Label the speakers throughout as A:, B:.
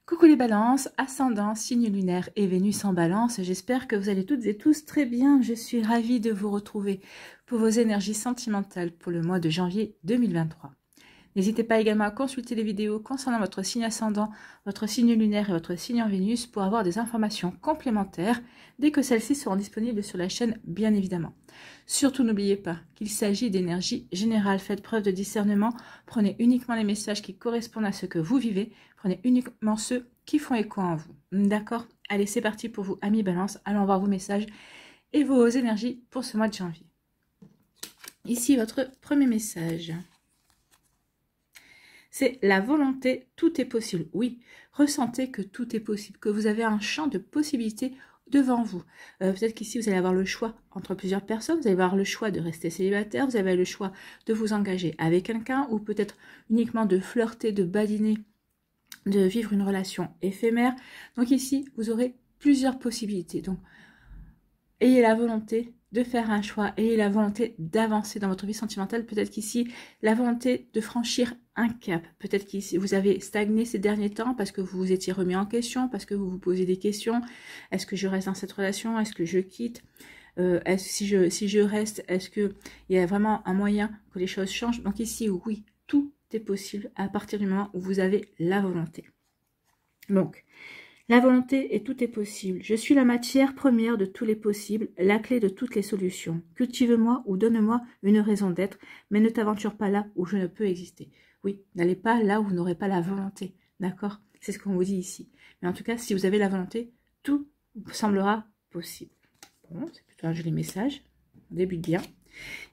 A: Coucou les balances, ascendant, signe lunaire et Vénus en balance. J'espère que vous allez toutes et tous très bien. Je suis ravie de vous retrouver pour vos énergies sentimentales pour le mois de janvier 2023. N'hésitez pas également à consulter les vidéos concernant votre signe ascendant, votre signe lunaire et votre signe en Vénus pour avoir des informations complémentaires dès que celles-ci seront disponibles sur la chaîne, bien évidemment. Surtout n'oubliez pas qu'il s'agit d'énergie générale. Faites preuve de discernement, prenez uniquement les messages qui correspondent à ce que vous vivez, prenez uniquement ceux qui font écho en vous. D'accord? Allez, c'est parti pour vous, amis Balance. Allons voir vos messages et vos énergies pour ce mois de janvier. Ici, votre premier message. C'est la volonté, tout est possible. Oui, ressentez que tout est possible, que vous avez un champ de possibilités devant vous. Peut-être qu'ici, vous allez avoir le choix entre plusieurs personnes, vous allez avoir le choix de rester célibataire, vous avez le choix de vous engager avec quelqu'un, ou peut-être uniquement de flirter, de badiner, de vivre une relation éphémère. Donc ici, vous aurez plusieurs possibilités. Donc, ayez la volonté de faire un choix, ayez la volonté d'avancer dans votre vie sentimentale. Peut-être qu'ici, la volonté de franchir un cap. Peut-être qu'ici, vous avez stagné ces derniers temps parce que vous vous étiez remis en question, parce que vous vous posez des questions. Est-ce que je reste dans cette relation? Est-ce que je quitte? Si je reste, est-ce qu'il y a vraiment un moyen que les choses changent? Donc ici, oui, tout est possible à partir du moment où vous avez la volonté. Donc, la volonté et tout est possible. Je suis la matière première de tous les possibles, la clé de toutes les solutions. Cultive-moi ou donne-moi une raison d'être, mais ne t'aventure pas là où je ne peux exister. Oui, n'allez pas là où vous n'aurez pas la volonté. D'accord? C'est ce qu'on vous dit ici. Mais en tout cas, si vous avez la volonté, tout vous semblera possible. Bon, c'est plutôt un joli message. On débute bien.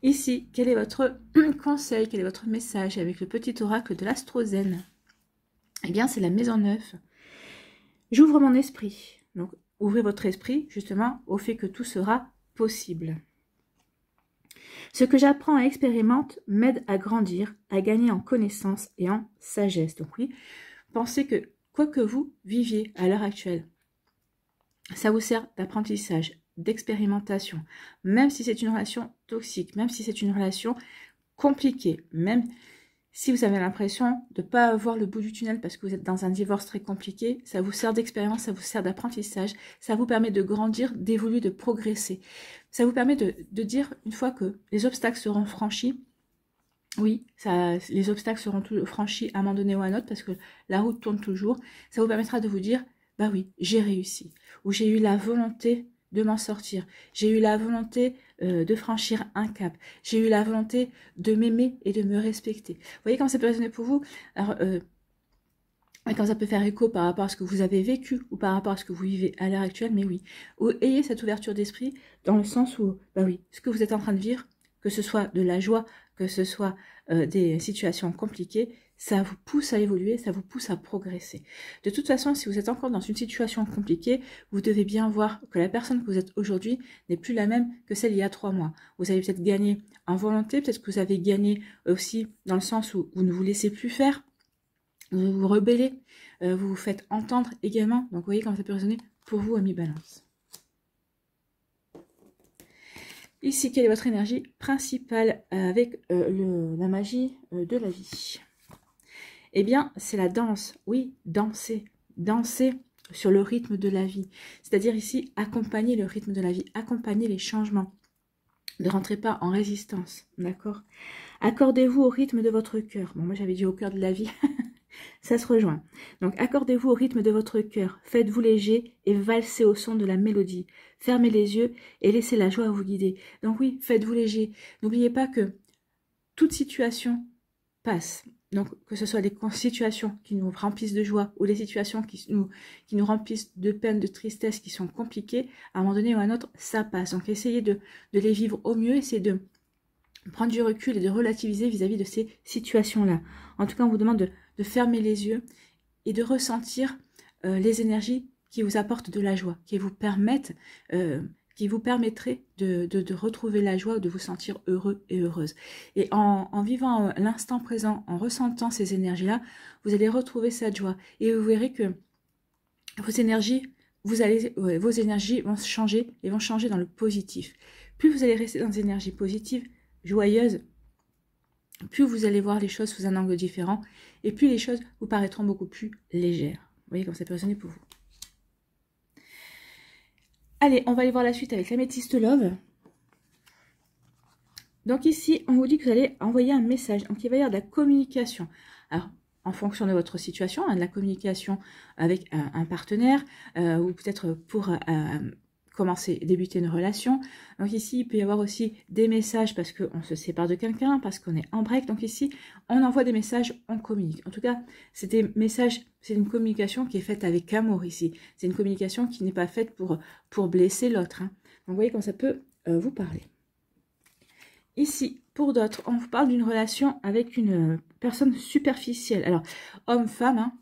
A: Ici, quel est votre conseil, quel est votre message avec le petit oracle de l'Astrozène? Eh bien, c'est la maison 9. J'ouvre mon esprit. Donc, ouvrez votre esprit, justement, au fait que tout sera possible. Ce que j'apprends et expérimente m'aide à grandir, à gagner en connaissance et en sagesse. Donc oui, pensez que quoi que vous viviez à l'heure actuelle, ça vous sert d'apprentissage, d'expérimentation. Même si c'est une relation toxique, même si c'est une relation compliquée, même si vous avez l'impression de ne pas voir le bout du tunnel parce que vous êtes dans un divorce très compliqué, ça vous sert d'expérience, ça vous sert d'apprentissage, ça vous permet de grandir, d'évoluer, de progresser. Ça vous permet de dire, une fois que les obstacles seront franchis, oui, les obstacles seront franchis à un moment donné ou à un autre parce que la route tourne toujours, ça vous permettra de vous dire, bah oui, j'ai réussi, ou j'ai eu la volonté de m'en sortir, j'ai eu la volonté de franchir un cap, j'ai eu la volonté de m'aimer et de me respecter. Vous voyez comment ça peut résonner pour vous? Alors, quand ça peut faire écho par rapport à ce que vous avez vécu ou par rapport à ce que vous vivez à l'heure actuelle, mais oui, ayez cette ouverture d'esprit dans le sens où, bah oui, ce que vous êtes en train de vivre, que ce soit de la joie, que ce soit des situations compliquées, ça vous pousse à évoluer, ça vous pousse à progresser. De toute façon, si vous êtes encore dans une situation compliquée, vous devez bien voir que la personne que vous êtes aujourd'hui n'est plus la même que celle il y a 3 mois. Vous avez peut-être gagné en volonté, peut-être que vous avez gagné aussi dans le sens où vous ne vous laissez plus faire, vous vous rebellez, vous vous faites entendre également. Donc vous voyez comment ça peut résonner pour vous, amis Balance. Ici, quelle est votre énergie principale avec la magie de la vie? Eh bien, c'est la danse. Oui, danser. Danser sur le rythme de la vie. C'est-à-dire ici, accompagner le rythme de la vie, accompagner les changements. Ne rentrez pas en résistance, d'accord? Accordez-vous au rythme de votre cœur. Bon, moi, j'avais dit au cœur de la vie. Ça se rejoint. Donc, accordez-vous au rythme de votre cœur. Faites-vous léger et valsez au son de la mélodie. Fermez les yeux et laissez la joie vous guider. Donc oui, faites-vous léger. N'oubliez pas que toute situation passe. Donc, que ce soit des situations qui nous remplissent de joie ou des situations qui nous remplissent de peine, de tristesse, qui sont compliquées, à un moment donné ou à un autre, ça passe. Donc, essayez de les vivre au mieux, essayez de prendre du recul et de relativiser vis-à-vis de ces situations-là. En tout cas, on vous demande de fermer les yeux et de ressentir les énergies qui vous apportent de la joie, qui vous permettraient de retrouver la joie, de vous sentir heureux et heureuse. Et en vivant l'instant présent, en ressentant ces énergies-là, vous allez retrouver cette joie. Et vous verrez que vos énergies vont changer et vont changer dans le positif. Plus vous allez rester dans des énergies positives, joyeuses, plus vous allez voir les choses sous un angle différent et plus les choses vous paraîtront beaucoup plus légères. Vous voyez comme ça peut résonner pour vous. Allez, on va aller voir la suite avec l'améthyste love. Donc ici, on vous dit que vous allez envoyer un message. Donc il va y avoir de la communication. Alors, en fonction de votre situation, de la communication avec un partenaire, ou peut-être pour commencer, débuter une relation. Donc ici, il peut y avoir aussi des messages parce qu'on se sépare de quelqu'un, parce qu'on est en break. Donc ici, on envoie des messages, on communique. En tout cas, c'est des messages, c'est une communication qui est faite avec amour ici. C'est une communication qui n'est pas faite pour blesser l'autre. Hein. Donc vous voyez comme ça peut vous parler. Ici, pour d'autres, on vous parle d'une relation avec une personne superficielle. Alors, homme-femme, hein,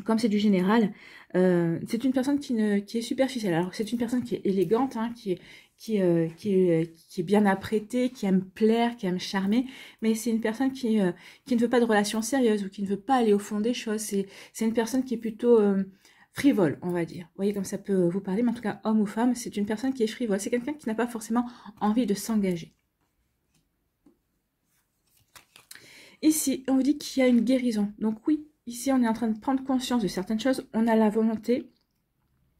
A: comme c'est du général, c'est une personne qui est superficielle. Alors, c'est une personne qui est élégante, hein, qui est bien apprêtée, qui aime plaire, qui aime charmer, mais c'est une personne qui ne veut pas de relation sérieuse ou qui ne veut pas aller au fond des choses. C'est une personne qui est plutôt frivole, on va dire. Vous voyez comme ça peut vous parler, mais en tout cas, homme ou femme, c'est une personne qui est frivole. C'est quelqu'un qui n'a pas forcément envie de s'engager. Ici, on vous dit qu'il y a une guérison. Donc oui, ici, on est en train de prendre conscience de certaines choses. On a la volonté.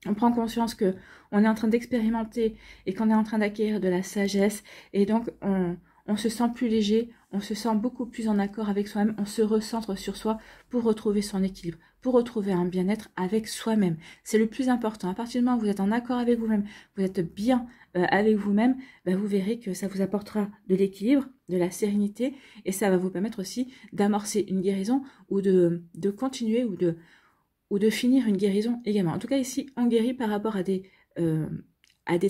A: On prend conscience que on est en train d'expérimenter et qu'on est en train d'acquérir de la sagesse. Et donc, on se sent plus léger. On se sent beaucoup plus en accord avec soi-même. On se recentre sur soi pour retrouver son équilibre, pour retrouver un bien-être avec soi-même. C'est le plus important. À partir du moment où vous êtes en accord avec vous-même, vous êtes bien avec vous-même, ben vous verrez que ça vous apportera de l'équilibre, de la sérénité, et ça va vous permettre aussi d'amorcer une guérison ou de continuer ou de finir une guérison également. En tout cas, ici, on guérit par rapport à des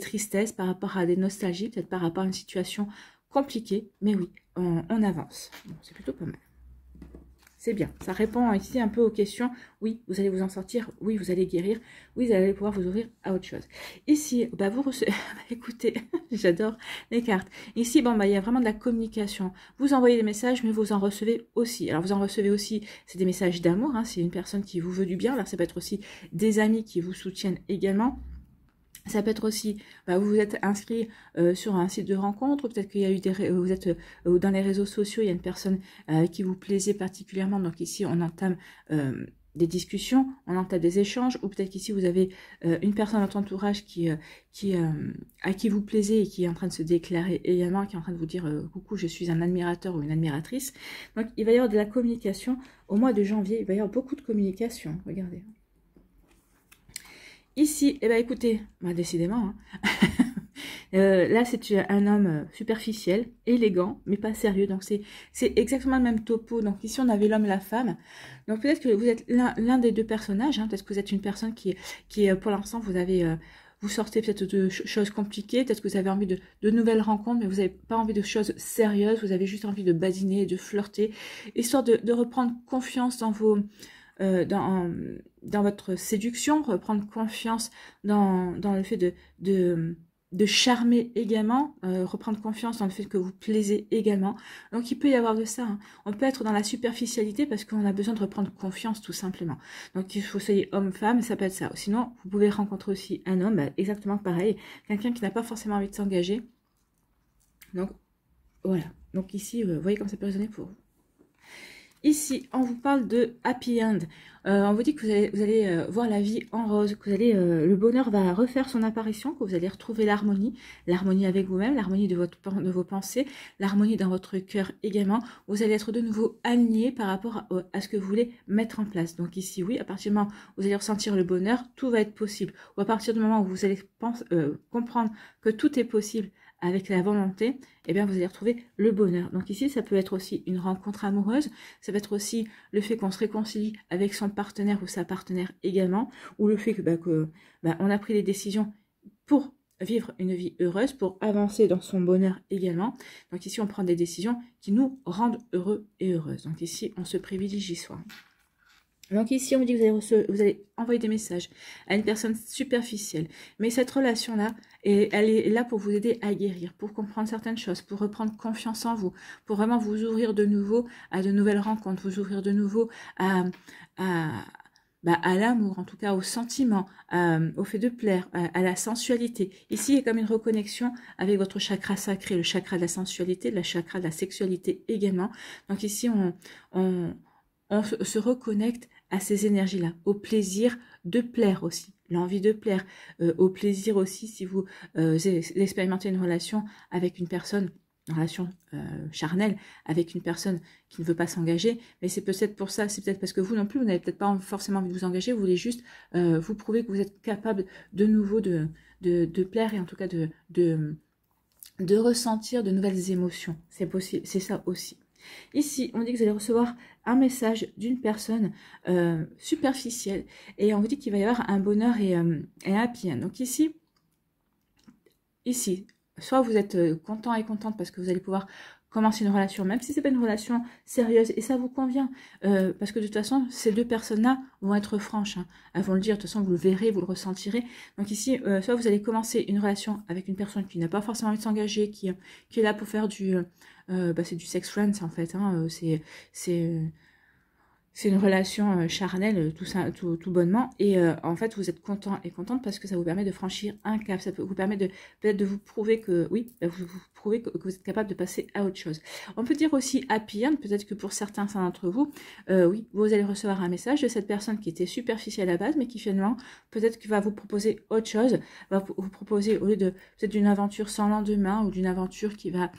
A: tristesses, par rapport à des nostalgies, peut-être par rapport à une situation compliquée, mais oui, on avance. Bon, c'est plutôt pas mal. C'est bien, ça répond ici un peu aux questions. Oui, vous allez vous en sortir. Oui, vous allez guérir. Oui, vous allez pouvoir vous ouvrir à autre chose. Ici, bah, vous recevez... Écoutez, j'adore les cartes. Ici, bon, bah, il y a vraiment de la communication. Vous envoyez des messages, mais vous en recevez aussi. Alors, vous en recevez aussi, c'est des messages d'amour. Hein, c'est une personne qui vous veut du bien. Alors, ça peut être aussi des amis qui vous soutiennent également. Ça peut être aussi, bah, vous vous êtes inscrit sur un site de rencontre, peut-être qu'il y a eu vous êtes dans les réseaux sociaux, il y a une personne qui vous plaisait particulièrement, donc ici on entame des discussions, on entame des échanges, ou peut-être qu'ici vous avez une personne dans votre entourage à qui vous plaisez et qui est en train de se déclarer également, qui est en train de vous dire coucou, je suis un admirateur ou une admiratrice. Donc il va y avoir de la communication au mois de janvier, il va y avoir beaucoup de communication, regardez. Ici, eh ben écoutez, bah, décidément, hein. Là c'est un homme superficiel, élégant, mais pas sérieux. Donc c'est exactement le même topo. Donc ici on avait l'homme et la femme. Donc peut-être que vous êtes l'un des deux personnages. Hein. Peut-être que vous êtes une personne qui est pour l'instant vous sortez peut-être de choses compliquées. Peut-être que vous avez envie de nouvelles rencontres, mais vous n'avez pas envie de choses sérieuses. Vous avez juste envie de badiner, de flirter, histoire de reprendre confiance dans vos... dans votre séduction, reprendre confiance dans le fait de charmer également, reprendre confiance dans le fait que vous plaisez également. Donc il peut y avoir de ça. Hein. On peut être dans la superficialité parce qu'on a besoin de reprendre confiance tout simplement. Donc il faut que vous soyez homme-femme, ça peut être ça. Sinon, vous pouvez rencontrer aussi un homme, bah, exactement pareil, quelqu'un qui n'a pas forcément envie de s'engager. Donc voilà. Donc ici, vous voyez comme ça peut résonner pour vous. Ici, on vous parle de happy end. On vous dit que vous allez voir la vie en rose, que le bonheur va refaire son apparition, que vous allez retrouver l'harmonie avec vous-même, l'harmonie de vos pensées, l'harmonie dans votre cœur également. Vous allez être de nouveau aligné par rapport à ce que vous voulez mettre en place. Donc ici, oui, à partir du moment où vous allez ressentir le bonheur, tout va être possible. Ou à partir du moment où vous allez comprendre que tout est possible avec la volonté, eh bien vous allez retrouver le bonheur. Donc ici, ça peut être aussi une rencontre amoureuse, ça peut être aussi le fait qu'on se réconcilie avec son partenaire ou sa partenaire également, ou le fait que on a pris des décisions pour vivre une vie heureuse, pour avancer dans son bonheur également. Donc ici, on prend des décisions qui nous rendent heureux et heureuses. Donc ici, on se privilégie soi. Donc ici, on me dit que vous allez envoyer des messages à une personne superficielle. Mais cette relation-là, elle est là pour vous aider à guérir, pour comprendre certaines choses, pour reprendre confiance en vous, pour vraiment vous ouvrir de nouveau à de nouvelles rencontres, vous ouvrir de nouveau à l'amour, en tout cas au sentiment, au fait de plaire, à la sensualité. Ici, il y a comme une reconnexion avec votre chakra sacré, le chakra de la sensualité, le chakra de la sexualité également. Donc ici, on se reconnecte à ces énergies-là, au plaisir de plaire aussi, l'envie de plaire, au plaisir aussi si vous expérimentez une relation avec une personne, une relation charnelle avec une personne qui ne veut pas s'engager, mais c'est peut-être pour ça, c'est peut-être parce que vous non plus, vous n'avez peut-être pas forcément envie de vous engager, vous voulez juste vous prouver que vous êtes capable de nouveau de plaire et en tout cas de ressentir de nouvelles émotions. C'est possible, c'est ça aussi. Ici, on dit que vous allez recevoir un message d'une personne superficielle et on vous dit qu'il va y avoir un bonheur et un happy end. Donc ici, soit vous êtes content et contente parce que vous allez pouvoir commencer une relation, même si c'est pas une relation sérieuse et ça vous convient, parce que de toute façon, ces deux personnes-là vont être franches, hein. Elles vont le dire, de toute façon, vous le verrez, vous le ressentirez. Donc ici, soit vous allez commencer une relation avec une personne qui n'a pas forcément envie de s'engager, qui est là pour faire c'est du sex friends en fait, hein, c'est une relation charnelle, tout ça, tout bonnement. Et en fait, vous êtes content et contente parce que ça vous permet de franchir un cap. Ça vous permet peut-être de vous prouver que, oui, vous prouvez que vous êtes capable de passer à autre chose. On peut dire aussi happy end, peut-être que pour certains d'entre vous, oui, vous allez recevoir un message de cette personne qui était superficielle à la base, mais qui finalement, peut-être qu'il va vous proposer autre chose, va vous proposer, au lieu de peut-être d'une aventure sans lendemain ou d'une aventure qui va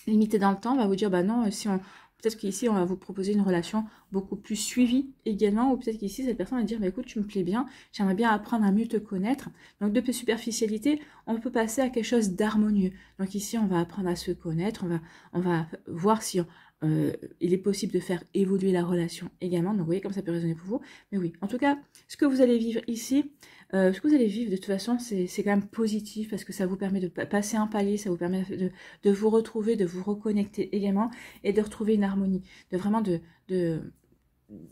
A: limiter dans le temps, va vous dire, bah non, si on peut-être qu'ici, on va vous proposer une relation beaucoup plus suivie également, ou peut-être qu'ici, cette personne va dire, bah, écoute, tu me plais bien, j'aimerais bien apprendre à mieux te connaître. Donc, de superficialité, on peut passer à quelque chose d'harmonieux. Donc, ici, on va apprendre à se connaître, on va voir si il est possible de faire évoluer la relation également. Donc, vous voyez comme ça peut résonner pour vous. Mais oui, en tout cas, ce que vous allez vivre ici, ce que vous allez vivre, de toute façon, c'est quand même positif parce que ça vous permet de passer un palier, ça vous permet de vous retrouver, de vous reconnecter également et de retrouver une harmonie, de vraiment de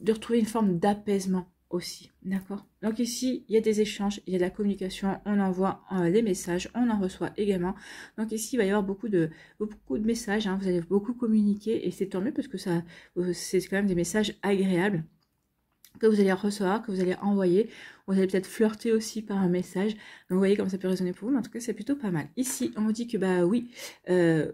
A: retrouver une forme d'apaisement aussi, d'accord? Donc ici, il y a des échanges, il y a de la communication, on envoie les messages, on en reçoit également. Donc ici, il va y avoir beaucoup de messages, hein, vous allez beaucoup communiquer et c'est tant mieux parce que ça, c'est quand même des messages agréables que vous allez recevoir, que vous allez envoyer. Vous allez peut-être flirter aussi par un message. Donc, vous voyez comme ça peut résonner pour vous, mais en tout cas, c'est plutôt pas mal. Ici, on vous dit que, bah oui,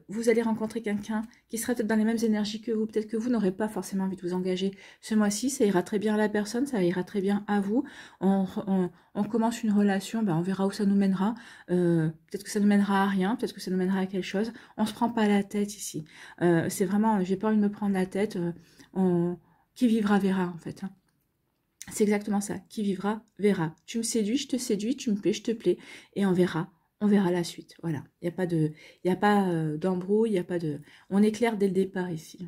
A: vous allez rencontrer quelqu'un qui sera peut-être dans les mêmes énergies que vous. Peut-être que vous n'aurez pas forcément envie de vous engager ce mois-ci. Ça ira très bien à la personne, ça ira très bien à vous. On commence une relation, bah, on verra où ça nous mènera. Peut-être que ça nous mènera à rien, peut-être que ça nous mènera à quelque chose. On se prend pas la tête ici. C'est vraiment, j'ai pas envie de me prendre la tête. Qui vivra verra, en fait, hein. C'est exactement ça. Qui vivra, verra. Tu me séduis, je te séduis, tu me plais, je te plais. Et on verra la suite. Voilà. Il n'y a pas d'embrouille, il n'y a pas de... On est clair dès le départ ici.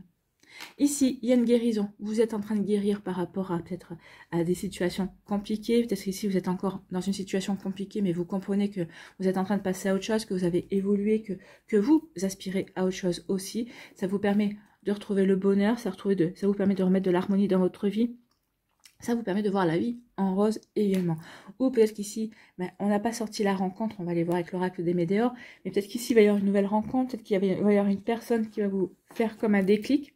A: Ici, il y a une guérison. Vous êtes en train de guérir par rapport à peut-être à des situations compliquées. Peut-être qu'ici, vous êtes encore dans une situation compliquée, mais vous comprenez que vous êtes en train de passer à autre chose, que vous avez évolué, que vous aspirez à autre chose aussi. Ça vous permet de retrouver le bonheur, ça vous permet de remettre de l'harmonie dans votre vie. Ça vous permet de voir la vie en rose également. Ou peut-être qu'ici, on n'a pas sorti la rencontre, on va aller voir avec l'oracle des Médéors, mais peut-être qu'ici, il va y avoir une nouvelle rencontre, peut-être qu'il va y avoir une personne qui va vous faire comme un déclic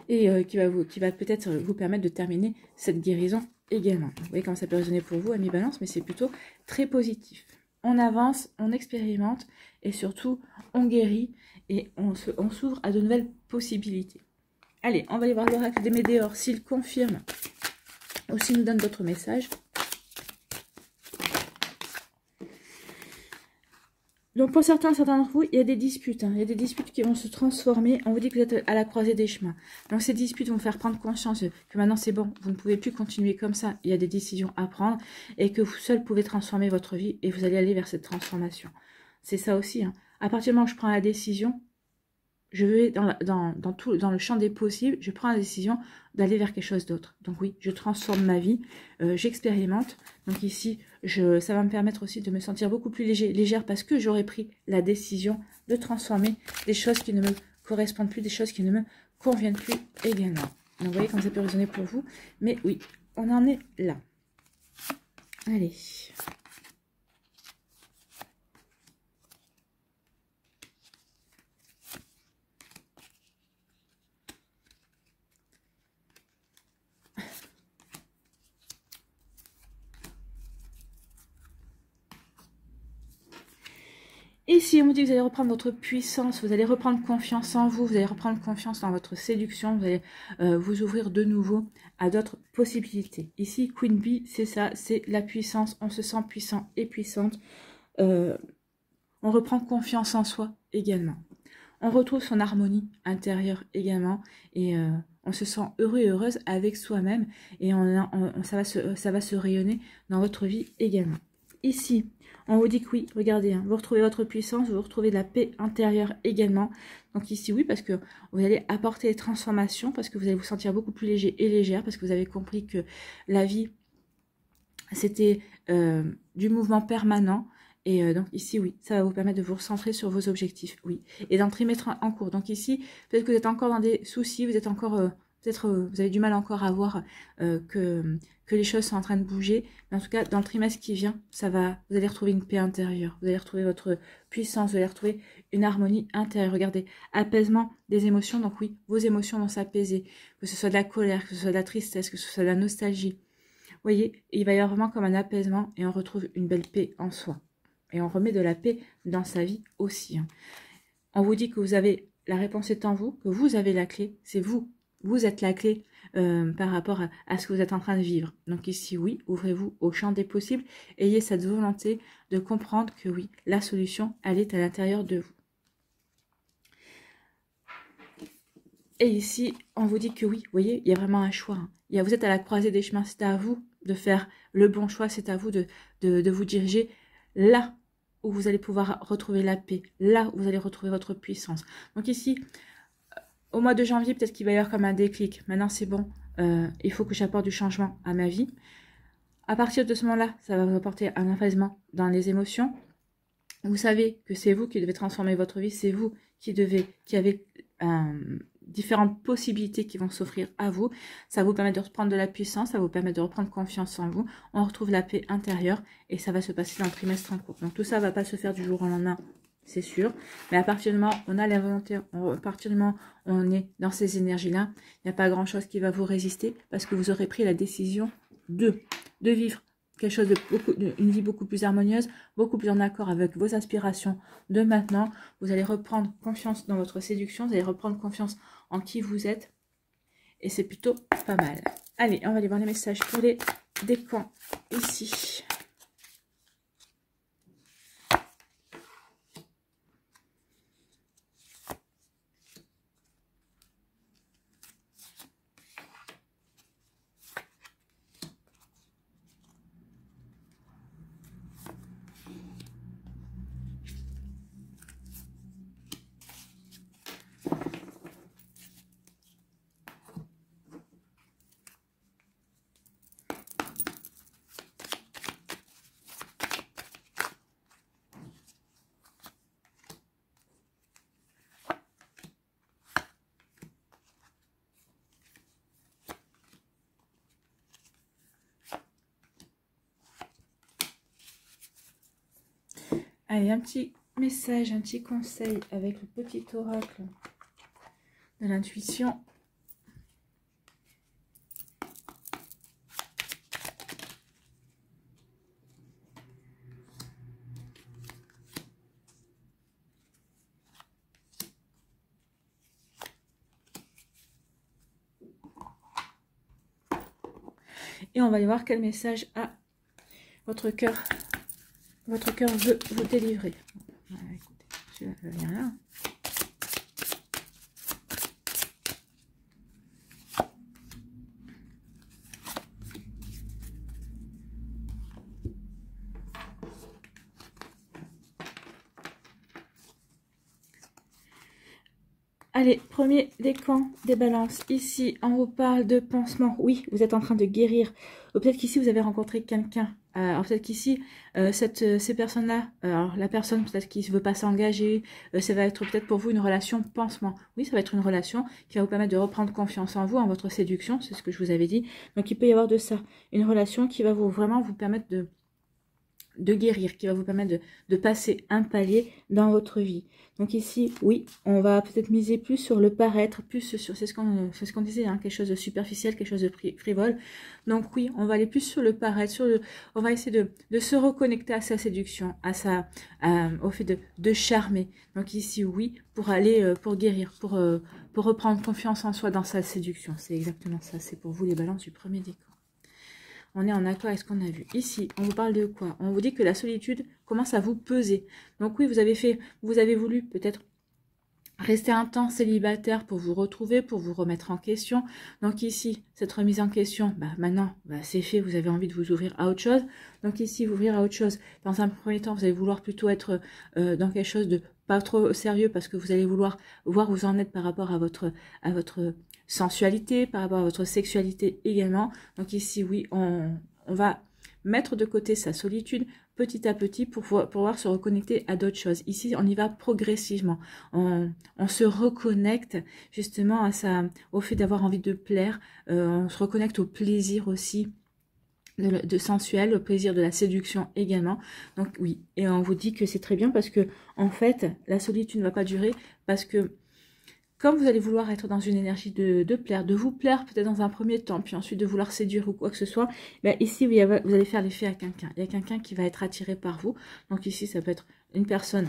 A: et qui va peut-être vous permettre de terminer cette guérison également. Vous voyez comment ça peut résonner pour vous, amis Balance, mais c'est plutôt très positif. On avance, on expérimente et surtout, on guérit et on s'ouvre à de nouvelles possibilités. Allez, on va aller voir l'oracle des Médéors, s'il confirme ou s'il nous donne d'autres messages. Donc pour certains d'entre vous, il y a des disputes. Il y a des disputes qui vont se transformer. On vous dit que vous êtes à la croisée des chemins. Donc ces disputes vont faire prendre conscience que maintenant c'est bon. Vous ne pouvez plus continuer comme ça. Il y a des décisions à prendre et que vous seul pouvez transformer votre vie et vous allez aller vers cette transformation. C'est ça aussi. À partir du moment où je prends la décision, je vais dans le champ des possibles, je prends la décision d'aller vers quelque chose d'autre. Donc oui, je transforme ma vie, j'expérimente. Donc ici, ça va me permettre aussi de me sentir beaucoup plus légère parce que j'aurais pris la décision de transformer des choses qui ne me correspondent plus, des choses qui ne me conviennent plus également. Donc vous voyez comme ça peut résonner pour vous. Mais oui, on en est là. Allez. Ici, on me dit que vous allez reprendre votre puissance, vous allez reprendre confiance en vous, vous allez reprendre confiance dans votre séduction, vous allez vous ouvrir de nouveau à d'autres possibilités. Ici, Queen Bee, c'est ça, c'est la puissance, on se sent puissant et puissante. On reprend confiance en soi également. On retrouve son harmonie intérieure également et on se sent heureux et heureuse avec soi-même et ça va se rayonner dans votre vie également. Ici, on vous dit que oui, regardez, hein, vous retrouvez votre puissance, vous retrouvez de la paix intérieure également. Donc ici, oui, parce que vous allez apporter des transformations, parce que vous allez vous sentir beaucoup plus léger et légère, parce que vous avez compris que la vie, c'était du mouvement permanent. Et donc ici, oui, ça va vous permettre de vous recentrer sur vos objectifs, oui. Et dans le trimestre en cours. Donc ici, peut-être que vous êtes encore dans des soucis, vous êtes encore, vous avez du mal encore à voir que les choses sont en train de bouger. Mais en tout cas, dans le trimestre qui vient, vous allez retrouver une paix intérieure. Vous allez retrouver votre puissance, vous allez retrouver une harmonie intérieure. Regardez, apaisement des émotions. Donc oui, vos émotions vont s'apaiser. Que ce soit de la colère, que ce soit de la tristesse, que ce soit de la nostalgie. Vous voyez, il va y avoir vraiment comme un apaisement et on retrouve une belle paix en soi. Et on remet de la paix dans sa vie aussi. Hein. On vous dit que vous avez, la réponse est en vous, que vous avez la clé, c'est vous. Vous êtes la clé par rapport à ce que vous êtes en train de vivre. Donc ici, oui, ouvrez-vous au champ des possibles. Ayez cette volonté de comprendre que oui, la solution, elle est à l'intérieur de vous. Et ici, on vous dit que oui, vous voyez, il y a vraiment un choix. Hein. Vous êtes à la croisée des chemins, c'est à vous de faire le bon choix, c'est à vous de vous diriger là où vous allez pouvoir retrouver la paix, là où vous allez retrouver votre puissance. Donc ici, au mois de janvier, peut-être qu'il va y avoir comme un déclic. Maintenant, c'est bon, il faut que j'apporte du changement à ma vie. À partir de ce moment-là, ça va vous apporter un apaisement dans les émotions. Vous savez que c'est vous qui devez transformer votre vie, c'est vous qui avez différentes possibilités qui vont s'offrir à vous. Ça va vous permettre de reprendre de la puissance, ça va vous permettre de reprendre confiance en vous. On retrouve la paix intérieure et ça va se passer dans le trimestre en cours. Donc tout ça ne va pas se faire du jour au lendemain, c'est sûr. Mais à partir du moment où on a la volonté, à partir du moment où on est dans ces énergies-là, il n'y a pas grand-chose qui va vous résister parce que vous aurez pris la décision de vivre quelque chose une vie beaucoup plus harmonieuse, beaucoup plus en accord avec vos aspirations de maintenant. Vous allez reprendre confiance dans votre séduction, vous allez reprendre confiance en qui vous êtes. Et c'est plutôt pas mal. Allez, on va aller voir les messages pour les décans ici. Allez, un petit message, un petit conseil avec le petit oracle de l'intuition. Et on va y voir quel message a votre cœur. Votre cœur veut vous délivrer. Voilà, écoutez, celui-là vient là. Allez, premier décan des balances. Ici, on vous parle de pansement. Oui, vous êtes en train de guérir. Peut-être qu'ici, vous avez rencontré quelqu'un. Alors peut-être qu'ici, ces personnes-là, alors la personne peut-être qui ne veut pas s'engager, ça va être peut-être pour vous une relation pansement. Oui, ça va être une relation qui va vous permettre de reprendre confiance en vous, en votre séduction, c'est ce que je vous avais dit. Donc il peut y avoir de ça. Une relation qui va vraiment vous permettre de guérir, qui va vous permettre de passer un palier dans votre vie. Donc ici, oui, on va peut-être miser plus sur le paraître, plus sur, c'est ce qu'on disait, hein, quelque chose de superficiel, quelque chose de frivole. Donc oui, on va aller plus sur le paraître, on va essayer de se reconnecter à sa séduction, au fait de charmer. Donc ici, oui, pour aller, pour guérir, pour reprendre confiance en soi dans sa séduction. C'est exactement ça, c'est pour vous les balances du premier décan. On est en accord avec ce qu'on a vu. Ici, on vous parle de quoi? On vous dit que la solitude commence à vous peser. Donc oui, vous avez voulu peut-être rester un temps célibataire pour vous retrouver, pour vous remettre en question. Donc ici, cette remise en question, maintenant, c'est fait, vous avez envie de vous ouvrir à autre chose. Donc ici, vous ouvrir à autre chose. Dans un premier temps, vous allez vouloir plutôt être dans quelque chose de pas trop sérieux parce que vous allez vouloir voir où vous en êtes par rapport à votre sensualité, par rapport à votre sexualité également. Donc ici, oui, on va mettre de côté sa solitude petit à petit pour pouvoir se reconnecter à d'autres choses. Ici, on y va progressivement. On se reconnecte justement au fait d'avoir envie de plaire. On se reconnecte au plaisir aussi de sensuel, au plaisir de la séduction également. Donc oui, et on vous dit que c'est très bien parce que en fait, la solitude ne va pas durer parce que comme vous allez vouloir être dans une énergie de plaire, de vous plaire peut-être dans un premier temps, puis ensuite de vouloir séduire ou quoi que ce soit, ici, vous allez faire l'effet à quelqu'un. Il y a quelqu'un qui va être attiré par vous. Donc ici, ça peut être une personne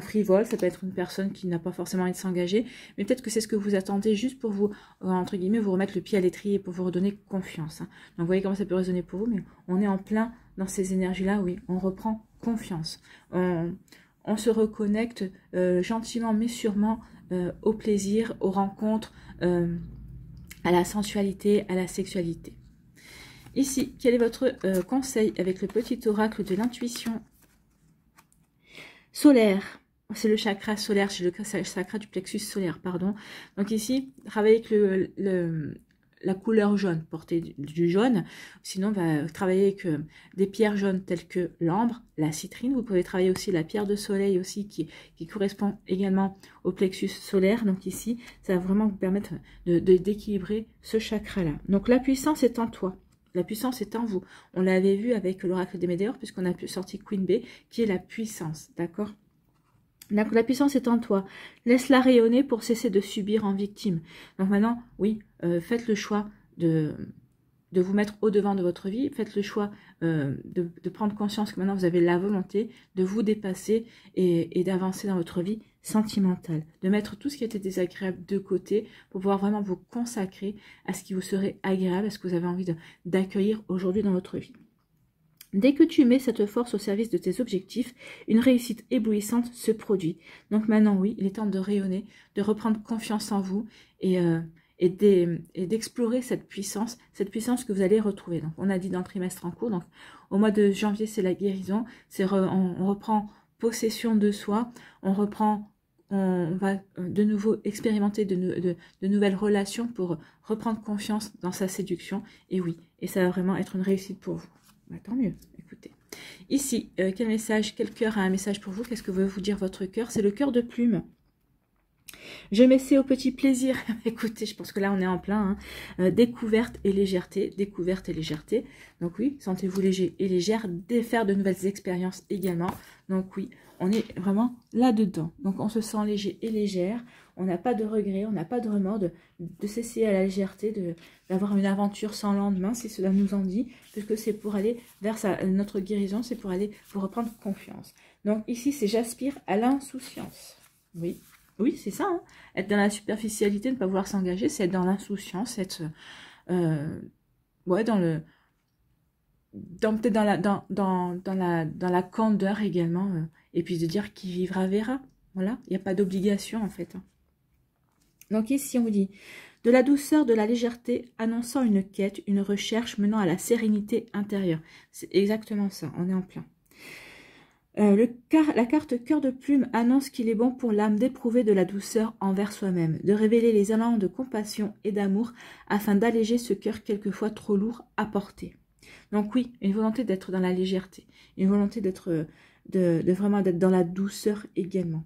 A: frivole, ça peut être une personne qui n'a pas forcément envie de s'engager, mais peut-être que c'est ce que vous attendez juste pour vous, entre guillemets, vous remettre le pied à l'étrier, pour vous redonner confiance. Donc vous voyez comment ça peut résonner pour vous, mais on est en plein dans ces énergies-là, oui, on reprend confiance. On se reconnecte gentiment mais sûrement au plaisir, aux rencontres, à la sensualité, à la sexualité. Ici, quel est votre conseil avec le petit oracle de l'intuition solaire? C'est le chakra solaire, c'est le chakra du plexus solaire, pardon. Donc ici, travaillez avec la couleur jaune, portez du jaune. Sinon, on va travailler avec des pierres jaunes telles que l'ambre, la citrine. Vous pouvez travailler aussi la pierre de soleil aussi qui correspond également au plexus solaire. Donc ici, ça va vraiment vous permettre d'équilibrer ce chakra-là. Donc la puissance est en toi. La puissance est en vous. On l'avait vu avec l'oracle des Météores puisqu'on a sorti Queen Bee qui est la puissance, d'accord? Donc la puissance est en toi. Laisse-la rayonner pour cesser de subir en victime. Donc maintenant, oui, faites le choix de vous mettre au-devant de votre vie. Faites le choix de prendre conscience que maintenant vous avez la volonté de vous dépasser et d'avancer dans votre vie sentimentale. De mettre tout ce qui était désagréable de côté pour pouvoir vraiment vous consacrer à ce qui vous serait agréable, à ce que vous avez envie d'accueillir aujourd'hui dans votre vie. Dès que tu mets cette force au service de tes objectifs, une réussite éblouissante se produit. Donc maintenant, oui, il est temps de rayonner, de reprendre confiance en vous et d'explorer cette puissance que vous allez retrouver. Donc, on a dit dans le trimestre en cours, donc au mois de janvier, c'est la guérison, on reprend possession de soi, on va de nouveau expérimenter de nouvelles relations pour reprendre confiance dans sa séduction. Et oui, et ça va vraiment être une réussite pour vous. Tant mieux, écoutez. Ici, quel message, quel cœur a un message pour vous? Qu'est-ce que veut vous dire votre cœur? C'est le cœur de plume. Je m'essaie au petit plaisir. Écoutez, je pense que là, on est en plein. Découverte et légèreté. Découverte et légèreté. Donc oui, sentez-vous léger et légère. Faire de nouvelles expériences également. Donc oui, on est vraiment là-dedans. Donc on se sent léger et légère. On n'a pas de regrets, on n'a pas de remords, de s'essayer à la légèreté, d'avoir une aventure sans lendemain, si cela nous en dit, puisque c'est pour aller vers notre guérison, c'est pour aller vous reprendre confiance. Donc ici, c'est j'aspire à l'insouciance. Oui. Oui, c'est ça. Hein. Être dans la superficialité, ne pas vouloir s'engager, c'est être dans l'insouciance, être peut-être dans la candeur également, et puis de dire qui vivra verra. Voilà, il n'y a pas d'obligation en fait. Hein. Donc ici, on vous dit de la douceur, de la légèreté, annonçant une quête, une recherche menant à la sérénité intérieure. C'est exactement ça, on est en plein. La carte cœur de plume annonce qu'il est bon pour l'âme d'éprouver de la douceur envers soi-même, de révéler les élans de compassion et d'amour afin d'alléger ce cœur quelquefois trop lourd à porter. Donc oui, une volonté d'être dans la légèreté, une volonté d'être, de vraiment d'être dans la douceur également.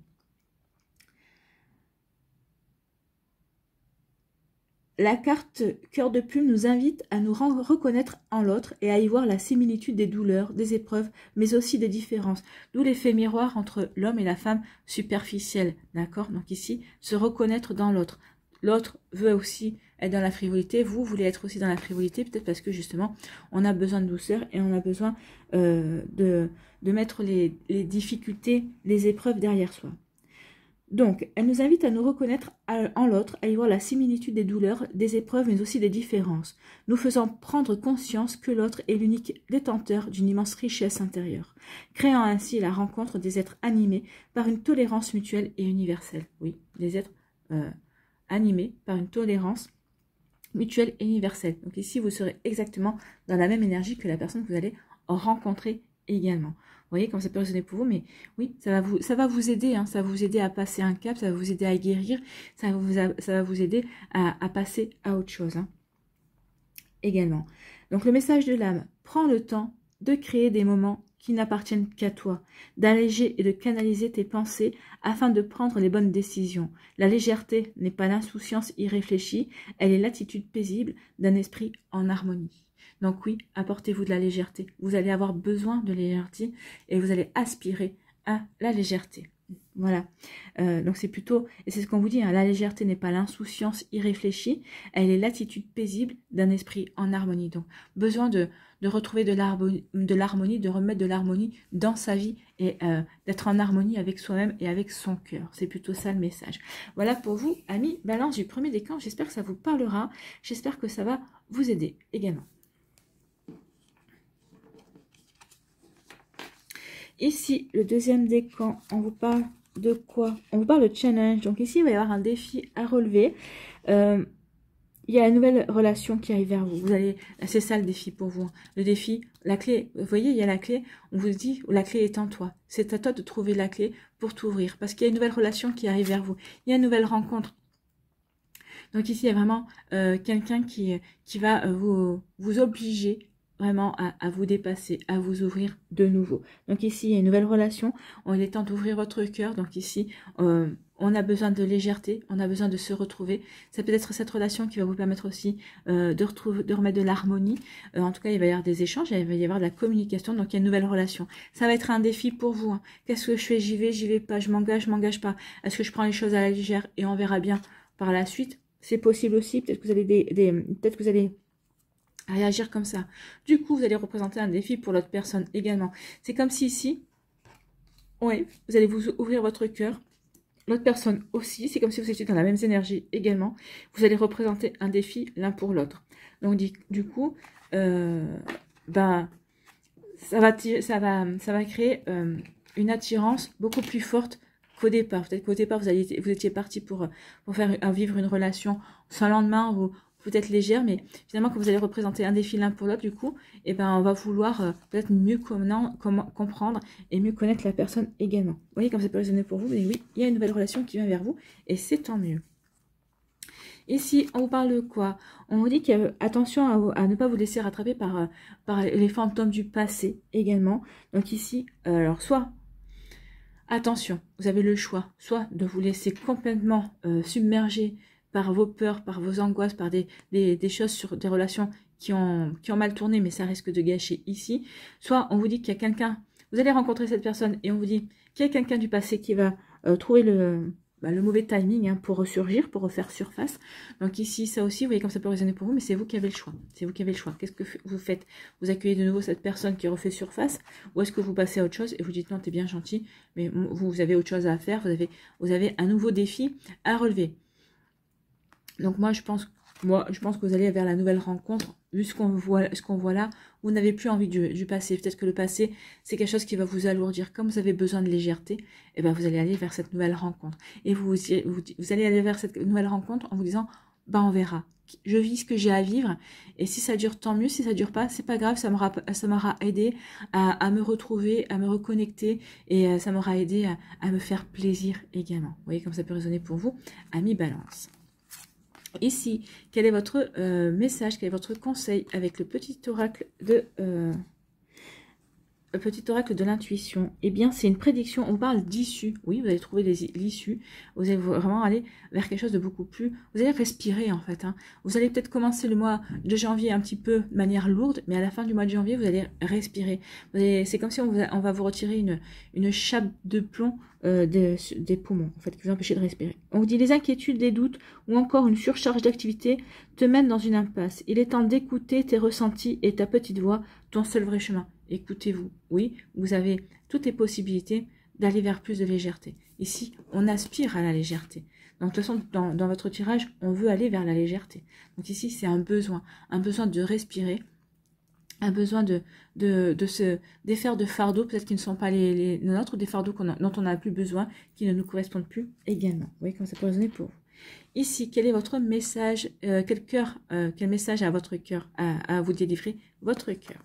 A: la carte cœur de plume nous invite à nous reconnaître en l'autre et à y voir la similitude des douleurs, des épreuves, mais aussi des différences. D'où l'effet miroir entre l'homme et la femme superficielle, d'accord? Donc ici, se reconnaître dans l'autre. L'autre veut aussi être dans la frivolité, vous voulez être aussi dans la frivolité, peut-être parce que justement, on a besoin de douceur et on a besoin de mettre les difficultés, les épreuves derrière soi. Donc, elle nous invite à nous reconnaître en l'autre, à y voir la similitude des douleurs, des épreuves, mais aussi des différences, nous faisant prendre conscience que l'autre est l'unique détenteur d'une immense richesse intérieure, créant ainsi la rencontre des êtres animés par une tolérance mutuelle et universelle. Oui, des êtres animés par une tolérance mutuelle et universelle. Donc ici, vous serez exactement dans la même énergie que la personne que vous allez rencontrer également. Vous voyez comme ça peut résonner pour vous, mais oui, ça va vous aider, hein, ça va vous aider à passer un cap, ça va vous aider à guérir, ça va vous aider à passer à autre chose. Hein, également. Donc le message de l'âme, prends le temps de créer des moments qui n'appartiennent qu'à toi, d'alléger et de canaliser tes pensées afin de prendre les bonnes décisions. La légèreté n'est pas l'insouciance irréfléchie, elle est l'attitude paisible d'un esprit en harmonie. Donc oui, apportez-vous de la légèreté. Vous allez avoir besoin de légèreté et vous allez aspirer à la légèreté. Voilà. Donc c'est plutôt, et c'est ce qu'on vous dit, hein, la légèreté n'est pas l'insouciance irréfléchie, elle est l'attitude paisible d'un esprit en harmonie. Donc besoin de retrouver de l'harmonie, de remettre de l'harmonie dans sa vie et d'être en harmonie avec soi-même et avec son cœur. C'est plutôt ça le message. Voilà pour vous, amis Balance du premier décan. J'espère que ça vous parlera. J'espère que ça va vous aider également. Ici, le deuxième décan, on vous parle de quoi? On vous parle de challenge. Donc ici, il va y avoir un défi à relever. Il y a une nouvelle relation qui arrive vers vous. C'est ça le défi pour vous. Le défi, la clé, vous voyez, il y a la clé. On vous dit, la clé est en toi. C'est à toi de trouver la clé pour t'ouvrir. Parce qu'il y a une nouvelle relation qui arrive vers vous. Il y a une nouvelle rencontre. Donc ici, il y a vraiment quelqu'un qui va vous obliger vraiment à vous dépasser, à vous ouvrir de nouveau. Donc ici, il y a une nouvelle relation. Il est temps d'ouvrir votre cœur. Donc ici, on a besoin de légèreté, on a besoin de se retrouver. Ça peut être cette relation qui va vous permettre aussi de remettre de l'harmonie. En tout cas, il va y avoir des échanges, il va y avoir de la communication. Donc il y a une nouvelle relation. Ça va être un défi pour vous. Hein. Qu'est-ce que je fais? J'y vais pas. Je m'engage pas. Est-ce que je prends les choses à la légère et on verra bien par la suite? C'est possible aussi. Peut-être que vous avez peut-être que vous allez réagir comme ça. Du coup, vous allez représenter un défi pour l'autre personne également. C'est comme si ici, ouais, vous allez vous ouvrir votre cœur. L'autre personne aussi, c'est comme si vous étiez dans la même énergie également. Vous allez représenter un défi l'un pour l'autre. Donc du coup, ben, ça va créer une attirance beaucoup plus forte qu'au départ. Peut-être qu'au départ, vous étiez parti pour vivre une relation sans lendemain ou peut-être légère, mais finalement, quand vous allez représenter un défi l'un pour l'autre, du coup, eh ben, on va vouloir peut-être mieux comprendre et mieux connaître la personne également. Vous voyez, comme ça peut résonner pour vous, mais oui, il y a une nouvelle relation qui vient vers vous, et c'est tant mieux. Ici, on vous parle de quoi? On vous dit qu'attention à ne pas vous laisser rattraper par les fantômes du passé également. Donc ici, alors soit, attention, vous avez le choix, soit de vous laisser complètement submerger par vos peurs, par vos angoisses, par des choses sur des relations qui ont mal tourné, mais ça risque de gâcher ici. Soit on vous dit qu'il y a quelqu'un, vous allez rencontrer cette personne et on vous dit qu'il y a quelqu'un du passé qui va trouver le mauvais timing hein, pour ressurgir, pour refaire surface. Donc ici, ça aussi, vous voyez comme ça peut résonner pour vous, mais c'est vous qui avez le choix. C'est vous qui avez le choix. Qu'est-ce que vous faites? Vous accueillez de nouveau cette personne qui refait surface, ou est-ce que vous passez à autre chose et vous dites non, t'es bien gentil, mais vous avez autre chose à faire, vous avez un nouveau défi à relever. Donc moi je pense que vous allez vers la nouvelle rencontre. Vu ce qu'on voit là, vous n'avez plus envie du passé. Peut-être que le passé, c'est quelque chose qui va vous alourdir. Comme vous avez besoin de légèreté, et ben vous allez aller vers cette nouvelle rencontre. Et vous allez aller vers cette nouvelle rencontre en vous disant, on verra. Je vis ce que j'ai à vivre. Et si ça dure, tant mieux. Si ça dure pas, c'est pas grave. Ça m'aura aidé à me retrouver, à me reconnecter. Et ça m'aura aidé à me faire plaisir également. Vous voyez comme ça peut résonner pour vous, amis Balance. Ici, quel est votre message, quel est votre conseil avec le petit oracle de petit oracle de l'intuition, eh bien, c'est une prédiction. On parle d'issue. Oui, vous allez trouver l'issue. Vous allez vraiment aller vers quelque chose de beaucoup plus... Vous allez respirer, en fait. Hein. Vous allez peut-être commencer le mois de janvier un petit peu de manière lourde, mais à la fin du mois de janvier, vous allez respirer. C'est comme si on va vous retirer une chape de plomb des poumons, en fait, qui vous empêchez de respirer. On vous dit les inquiétudes, les doutes, ou encore une surcharge d'activité te mènent dans une impasse. Il est temps d'écouter tes ressentis et ta petite voix, ton seul vrai chemin. Écoutez-vous. Oui, vous avez toutes les possibilités d'aller vers plus de légèreté. Ici, on aspire à la légèreté. Donc, de toute façon, dans votre tirage, on veut aller vers la légèreté. Donc ici, c'est un besoin de respirer, un besoin de se défaire de fardeaux, peut-être qui ne sont pas les nôtres, des fardeaux dont on n'a plus besoin, qui ne nous correspondent plus également. Vous voyez comment ça peut résonner pour vous. Ici, quel est votre message, quel message à votre cœur, à vous délivrer votre cœur?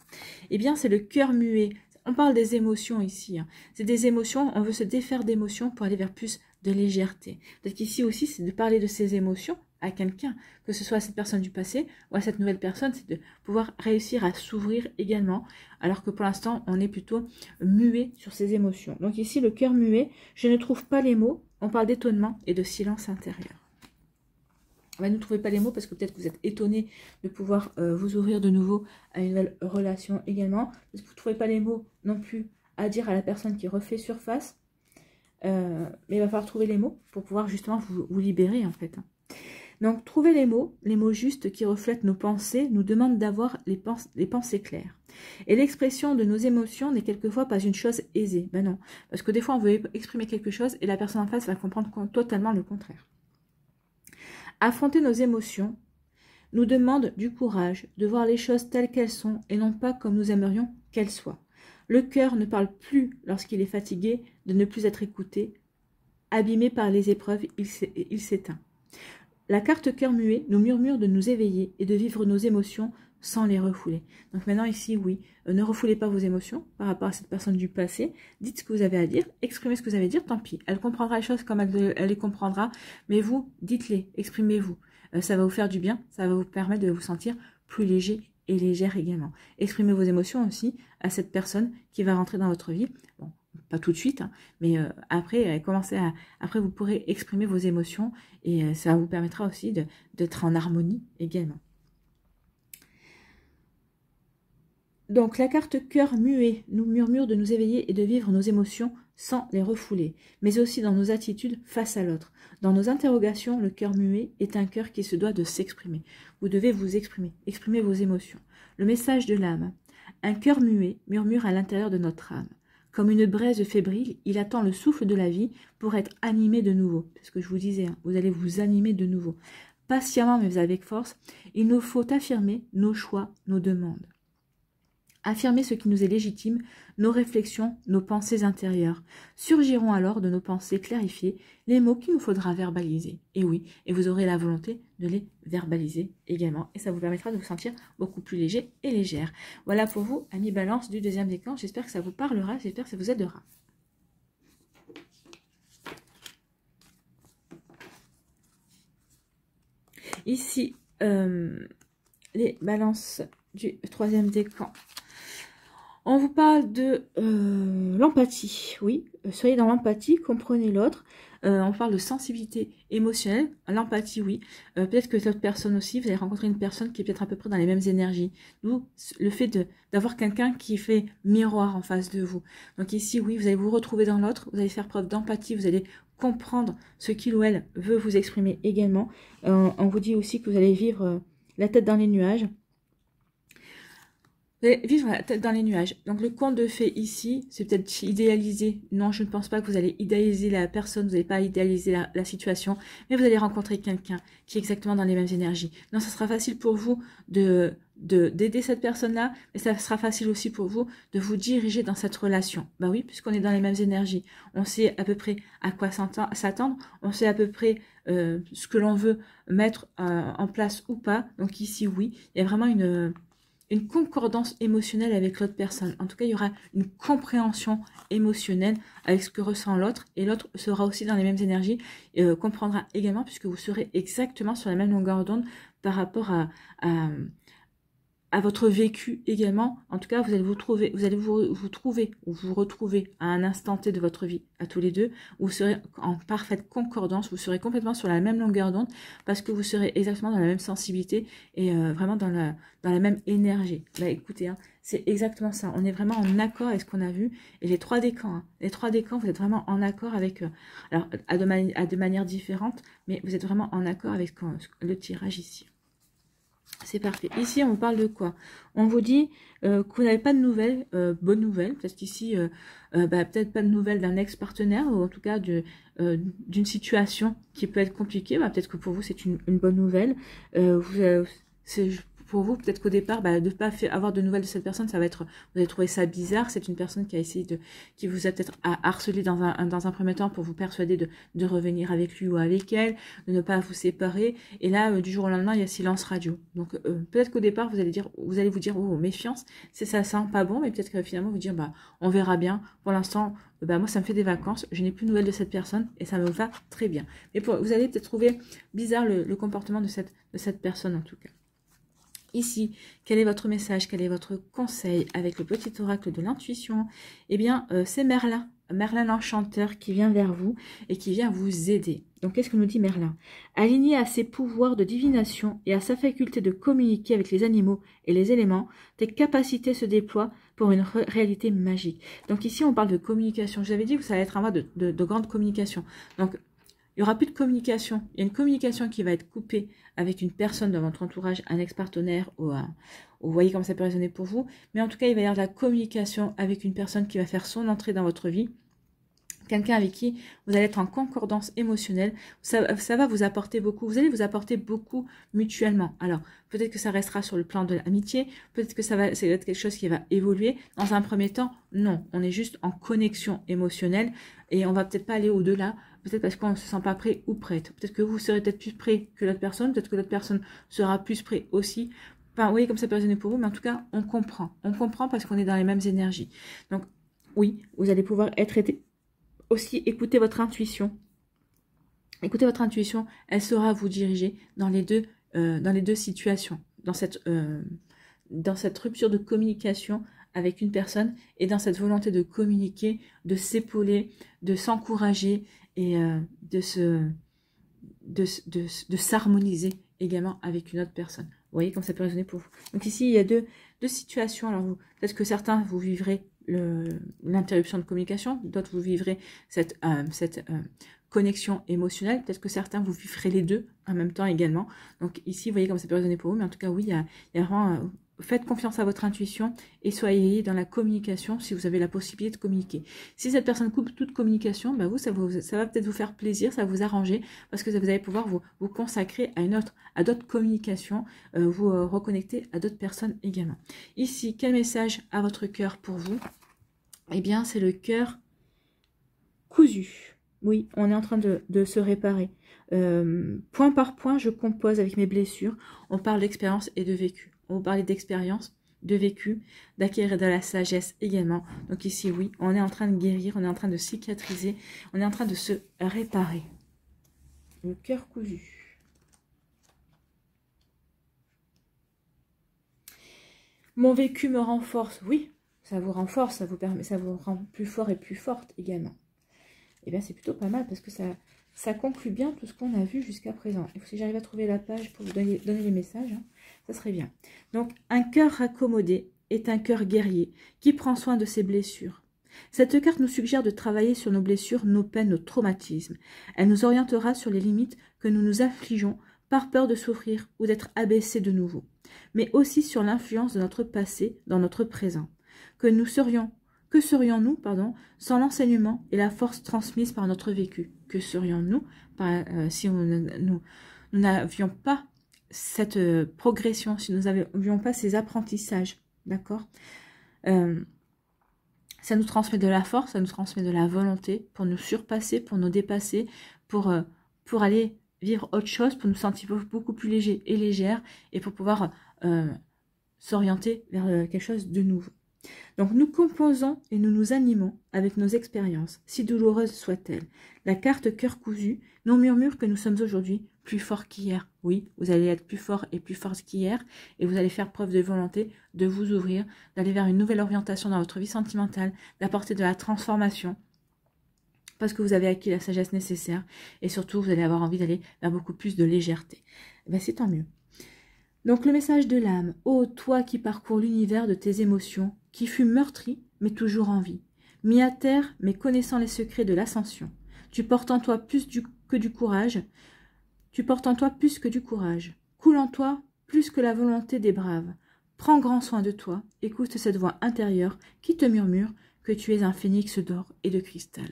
A: Eh bien, c'est le cœur muet. On parle des émotions ici. Hein. C'est des émotions, on veut se défaire d'émotions pour aller vers plus de légèreté. Peut-être qu'ici aussi, c'est de parler de ces émotions à quelqu'un, que ce soit à cette personne du passé ou à cette nouvelle personne, c'est de pouvoir réussir à s'ouvrir également, alors que pour l'instant, on est plutôt muet sur ces émotions. Donc ici, le cœur muet, je ne trouve pas les mots, on parle d'étonnement et de silence intérieur. Ne trouvez pas les mots parce que peut-être que vous êtes étonné de pouvoir vous ouvrir de nouveau à une nouvelle relation également. Parce que vous ne trouvez pas les mots non plus à dire à la personne qui refait surface. Mais il va falloir trouver les mots pour pouvoir justement vous libérer en fait. Donc trouver les mots justes qui reflètent nos pensées nous demandent d'avoir les pensées claires. Et l'expression de nos émotions n'est quelquefois pas une chose aisée. Ben non, parce que des fois on veut exprimer quelque chose et la personne en face va comprendre totalement le contraire. Affronter nos émotions nous demande du courage de voir les choses telles qu'elles sont et non pas comme nous aimerions qu'elles soient. Le cœur ne parle plus lorsqu'il est fatigué de ne plus être écouté. Abîmé par les épreuves, il s'éteint. La carte cœur muet nous murmure de nous éveiller et de vivre nos émotions sans les refouler. Donc maintenant ici, oui, ne refoulez pas vos émotions par rapport à cette personne du passé. Dites ce que vous avez à dire, exprimez ce que vous avez à dire, tant pis. Elle comprendra les choses comme elle les comprendra, mais vous, dites-les, exprimez-vous. Ça va vous faire du bien, ça va vous permettre de vous sentir plus léger et légère également. Exprimez vos émotions aussi à cette personne qui va rentrer dans votre vie. Bon, pas tout de suite, hein, mais après, après vous pourrez exprimer vos émotions et ça vous permettra aussi d'être en harmonie également. Donc la carte cœur muet nous murmure de nous éveiller et de vivre nos émotions sans les refouler, mais aussi dans nos attitudes face à l'autre. Dans nos interrogations, le cœur muet est un cœur qui se doit de s'exprimer. Vous devez vous exprimer, exprimer vos émotions. Le message de l'âme. Un cœur muet murmure à l'intérieur de notre âme. Comme une braise fébrile, il attend le souffle de la vie pour être animé de nouveau. C'est ce que je vous disais, hein, vous allez vous animer de nouveau. Patiemment mais avec force, il nous faut affirmer nos choix, nos demandes. Affirmer ce qui nous est légitime, nos réflexions, nos pensées intérieures. Surgiront alors de nos pensées clarifiées les mots qu'il nous faudra verbaliser. Et oui, et vous aurez la volonté de les verbaliser également. Et ça vous permettra de vous sentir beaucoup plus léger et légère. Voilà pour vous, amis Balance du deuxième décan. J'espère que ça vous parlera, j'espère que ça vous aidera. Ici, les balances du troisième décan. On vous parle de l'empathie, oui, soyez dans l'empathie, comprenez l'autre. On parle de sensibilité émotionnelle, l'empathie, oui. Peut-être que cette personne aussi, vous allez rencontrer une personne qui est peut-être à peu près dans les mêmes énergies. D'où le fait d'avoir quelqu'un qui fait miroir en face de vous. Donc ici, oui, vous allez vous retrouver dans l'autre, vous allez faire preuve d'empathie, vous allez comprendre ce qu'il ou elle veut vous exprimer également. On vous dit aussi que vous allez vivre la tête dans les nuages. Vous allez vivre la tête dans les nuages. Donc le conte de fées ici, c'est peut-être idéalisé. Non, je ne pense pas que vous allez idéaliser la personne, vous n'allez pas idéaliser la situation, mais vous allez rencontrer quelqu'un qui est exactement dans les mêmes énergies. Non, ça sera facile pour vous d'aider cette personne-là, mais ça sera facile aussi pour vous de vous diriger dans cette relation. Bah oui, puisqu'on est dans les mêmes énergies. On sait à peu près à quoi s'attendre, on sait à peu près ce que l'on veut mettre en place ou pas. Donc ici, oui, il y a vraiment une concordance émotionnelle avec l'autre personne. En tout cas, il y aura une compréhension émotionnelle avec ce que ressent l'autre, et l'autre sera aussi dans les mêmes énergies, comprendra également, puisque vous serez exactement sur la même longueur d'onde par rapport à votre vécu également. En tout cas, vous allez vous trouver, ou vous retrouver à un instant T de votre vie, à tous les deux, où vous serez en parfaite concordance, vous serez complètement sur la même longueur d'onde, parce que vous serez exactement dans la même sensibilité et vraiment dans la même énergie. Bah écoutez, hein, c'est exactement ça. On est vraiment en accord avec ce qu'on a vu. Et les 3 décans, hein, les 3 décans, vous êtes vraiment en accord avec, alors à de manières différentes, mais vous êtes vraiment en accord avec le tirage ici. C'est parfait. Ici, on vous parle de quoi? On vous dit que vous n'avez pas de nouvelles, bonnes nouvelles, parce qu'ici, peut-être pas de nouvelles d'un ex-partenaire, ou en tout cas d'une situation qui peut être compliquée. Peut-être que pour vous, c'est une bonne nouvelle. Pour vous, peut-être qu'au départ, de ne pas avoir de nouvelles de cette personne, ça va être, vous allez trouver ça bizarre. C'est une personne qui a essayé qui vous a peut-être harcelé dans un premier temps pour vous persuader de revenir avec lui ou avec elle, de ne pas vous séparer. Et là, du jour au lendemain, il y a silence radio. Donc, peut-être qu'au départ, vous allez vous dire, oh, méfiance, ça sent pas bon, mais peut-être que finalement, vous dire, on verra bien. Pour l'instant, moi, ça me fait des vacances, je n'ai plus de nouvelles de cette personne et ça me va très bien. Mais vous allez peut-être trouver bizarre le comportement de cette personne en tout cas. Ici, quel est votre message, quel est votre conseil avec le petit oracle de l'intuition? Eh bien, c'est Merlin, Merlin l'enchanteur qui vient vers vous et qui vient vous aider. Donc, qu'est-ce que nous dit Merlin? Aligné à ses pouvoirs de divination et à sa faculté de communiquer avec les animaux et les éléments, tes capacités se déploient pour une réalité magique. Donc ici, on parle de communication. Je vous avais dit que ça allait être un mois de grande communication. Donc, il n'y aura plus de communication. Il y a une communication qui va être coupée avec une personne dans votre entourage, un ex-partenaire, ou vous voyez comment ça peut résonner pour vous. Mais en tout cas, il va y avoir de la communication avec une personne qui va faire son entrée dans votre vie. Quelqu'un avec qui vous allez être en concordance émotionnelle. Ça va vous apporter beaucoup. Vous allez vous apporter beaucoup mutuellement. Alors, peut-être que ça restera sur le plan de l'amitié. Peut-être que ça va être quelque chose qui va évoluer. Dans un premier temps, non. On est juste en connexion émotionnelle et on va peut-être pas aller au-delà. Peut-être parce qu'on ne se sent pas prêt ou prête. Peut-être que vous serez peut-être plus prêt que l'autre personne. Peut-être que l'autre personne sera plus prêt aussi. Enfin, vous voyez comme ça peut résonner pour vous. Mais en tout cas, on comprend. On comprend parce qu'on est dans les mêmes énergies. Donc, oui, vous allez pouvoir être aidé. Aussi, écoutez votre intuition. Écoutez votre intuition, elle saura vous diriger dans les deux situations. Dans cette rupture de communication avec une personne et dans cette volonté de communiquer, de s'épauler, de s'encourager et de s'harmoniser également avec une autre personne. Vous voyez comme ça peut résonner pour vous. Donc ici, il y a deux situations. Alors peut-être que certains, vous vivrez l'interruption de communication, d'autres, vous vivrez cette connexion émotionnelle. Peut-être que certains, vous vivrez les deux en même temps également. Donc ici, vous voyez comme ça peut résonner pour vous. Mais en tout cas, oui, il y a vraiment... faites confiance à votre intuition et soyez dans la communication si vous avez la possibilité de communiquer. Si cette personne coupe toute communication, ça va peut-être vous faire plaisir, ça va vous arranger parce que vous allez pouvoir vous consacrer à d'autres communications, vous reconnecter à d'autres personnes également. Ici, quel message à votre cœur pour vous? Eh bien, c'est le cœur cousu. Oui, on est en train de se réparer. Point par point, je compose avec mes blessures. On parle d'expérience et de vécu. On vous parlait d'expérience, de vécu, d'acquérir de la sagesse également. Donc ici, oui, on est en train de guérir, on est en train de cicatriser, on est en train de se réparer. Le cœur cousu. Mon vécu me renforce. Oui, ça vous renforce, ça vous rend plus fort et plus forte également. Eh bien, c'est plutôt pas mal parce que ça conclut bien tout ce qu'on a vu jusqu'à présent. Et si j'arrive à trouver la page pour vous donner les messages, hein, ça serait bien. Donc, un cœur raccommodé est un cœur guerrier qui prend soin de ses blessures. Cette carte nous suggère de travailler sur nos blessures, nos peines, nos traumatismes. Elle nous orientera sur les limites que nous nous infligeons par peur de souffrir ou d'être abaissés de nouveau, mais aussi sur l'influence de notre passé dans notre présent. Que serions-nous, sans l'enseignement et la force transmise par notre vécu? Que serions-nous si nous n'avions pas cette progression, si nous n'avions pas ces apprentissages, d'accord? Ça nous transmet de la force, ça nous transmet de la volonté pour nous surpasser, pour nous dépasser, pour aller vivre autre chose, pour nous sentir beaucoup plus légers et légères et pour pouvoir s'orienter vers quelque chose de nouveau. Donc nous composons et nous nous animons avec nos expériences, si douloureuses soient-elles. La carte cœur cousu nous murmure que nous sommes aujourd'hui plus fort qu'hier. Oui, vous allez être plus fort et plus forte qu'hier et vous allez faire preuve de volonté de vous ouvrir, d'aller vers une nouvelle orientation dans votre vie sentimentale, d'apporter de la transformation parce que vous avez acquis la sagesse nécessaire et surtout vous allez avoir envie d'aller vers beaucoup plus de légèreté. Ben, c'est tant mieux. Donc le message de l'âme, ô toi qui parcours l'univers de tes émotions, qui fus meurtri mais toujours en vie, mis à terre mais connaissant les secrets de l'ascension, tu portes en toi que du courage, coule en toi plus que la volonté des braves. Prends grand soin de toi, écoute cette voix intérieure qui te murmure que tu es un phénix d'or et de cristal.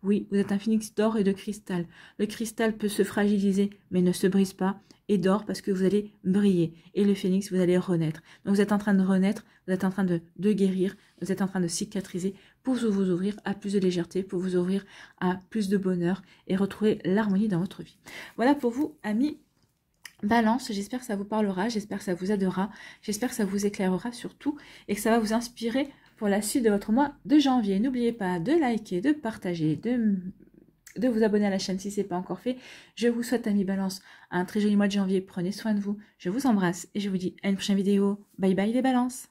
A: Oui, vous êtes un phénix d'or et de cristal. Le cristal peut se fragiliser, mais ne se brise pas, et d'or parce que vous allez briller. Et le phénix, vous allez renaître. Donc vous êtes en train de renaître, vous êtes en train de guérir, vous êtes en train de cicatriser pour vous ouvrir à plus de légèreté, pour vous ouvrir à plus de bonheur et retrouver l'harmonie dans votre vie. Voilà pour vous, amis Balance, j'espère que ça vous parlera, j'espère que ça vous aidera, j'espère que ça vous éclairera surtout et que ça va vous inspirer pour la suite de votre mois de janvier. N'oubliez pas de liker, de partager, de vous abonner à la chaîne si ce n'est pas encore fait. Je vous souhaite, amis Balance, un très joli mois de janvier. Prenez soin de vous, je vous embrasse et je vous dis à une prochaine vidéo. Bye bye les balances.